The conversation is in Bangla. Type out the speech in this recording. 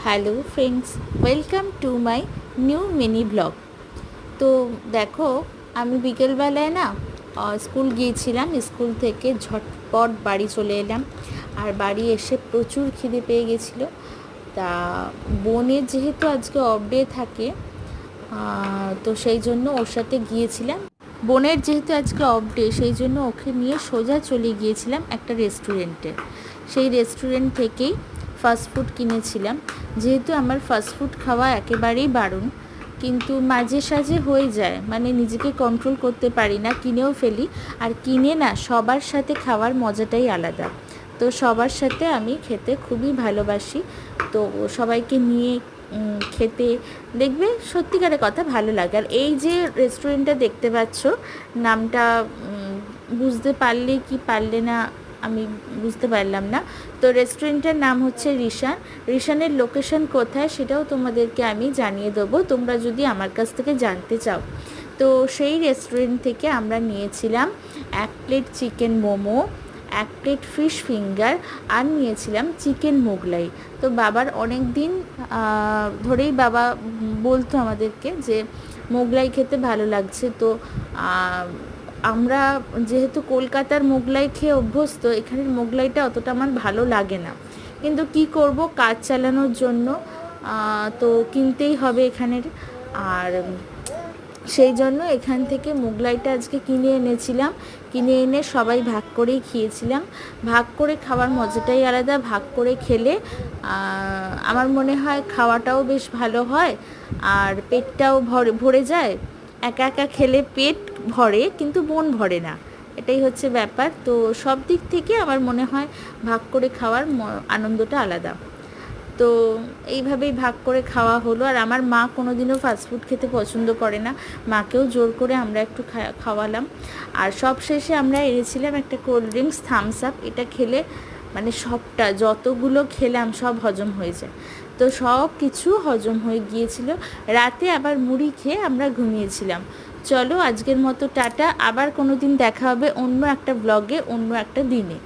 Hello friends, welcome to my new mini blog. তো দেখো, আমি বিকেলবেলায় না স্কুল গিয়েছিলাম। স্কুল থেকে ঝটপট বাড়ি চলে এলাম। আর বাড়ি এসে প্রচুর খিদে পেয়ে গেছিলো। তা বোনের যেহেতু আজকে অফ ডে থাকে, তো সেই জন্য ওর সাথে গিয়েছিলাম। বোনের যেহেতু আজকে অফ ডে, সেই জন্য ওকে নিয়ে সোজা চলে গিয়েছিলাম একটা রেস্টুরেন্টে। সেই রেস্টুরেন্ট থেকেই ফাস্টফুড কিনেছিলাম। যেহেতু আমার ফাস্টফুড খাওয়া একেবারেই বারণ, কিন্তু মাঝে সাঝে হয়ে যায়, মানে নিজেকে কন্ট্রোল করতে পারি না, কিনেও ফেলি। আর কিনে না সবার সাথে খাওয়ার মজাটাই আলাদা। তো সবার সাথে আমি খেতে খুবই ভালোবাসি। তো সবাইকে নিয়ে খেতে দেখবে সত্যিকারের কথা ভালো লাগে। আর এই যে রেস্টুরেন্টটা দেখতে পাচ্ছ, নামটা বুঝতে পারলে কি পারলে না আমি বুঝতে পারলাম না। তো রেস্টুরেন্টের নাম হচ্ছে রিশান। রিশানের লোকেশন কোথায় সেটাও তোমাদেরকে আমি জানিয়ে দেবো, তোমরা যদি আমার কাছ থেকে জানতে চাও। তো সেই রেস্টুরেন্ট থেকে আমরা নিয়েছিলাম 1 plate chicken momo, 1 plate fish finger, আর নিয়েছিলাম চিকেন মোগলাই। তো বাবার অনেক দিন ধরেই বাবা বলতো আমাদেরকে যে মোগলাই খেতে ভালো লাগছে। তো আমরা যেহেতু কলকাতার মোগলাই খেয়ে অভ্যস্ত, এখানের মোগলাইটা অতটা আমার ভালো লাগে না, কিন্তু কি করব, কাজ চালানোর জন্য তো কিনতেই হবে এখানের। আর সেই জন্য এখান থেকে মোগলাইটা আজকে কিনে এনেছিলাম। কিনে এনে সবাই ভাগ করেই খেয়েছিলাম। ভাগ করে খাওয়ার মজাটাই আলাদা। ভাগ করে খেলে আমার মনে হয় খাওয়াটাও বেশ ভালো হয়, আর পেটটাও ভরে যায়। একা একা খেলে পেট ভরে কিন্তু মন ভরে না, এটাই হচ্ছে ব্যাপার। তো সব দিক থেকে আমার মনে হয় ভাগ করে খাওয়ার আনন্দটা আলাদা। তো এইভাবেই ভাগ করে খাওয়া হলো। আর আমার মা কোনোদিনও ফাস্টফুড খেতে পছন্দ করে না, মাকেও জোর করে আমরা একটু খাওয়ালাম। আর সব শেষে আমরা এনেছিলাম একটা কোল্ড ড্রিঙ্কস, থামস আপ। এটা খেলে মানে সবটা যতগুলো খেলাম সব হজম হয়ে যায়। তো সব কিছু হজম হয়ে গিয়েছিল। রাতে আবার মুড়ি খেয়ে আমরা ঘুমিয়েছিলাম। চলো আজকের মতো টাটা, আবার কোনো দিন দেখা হবে অন্য একটা ব্লগে, অন্য একটা দিনে।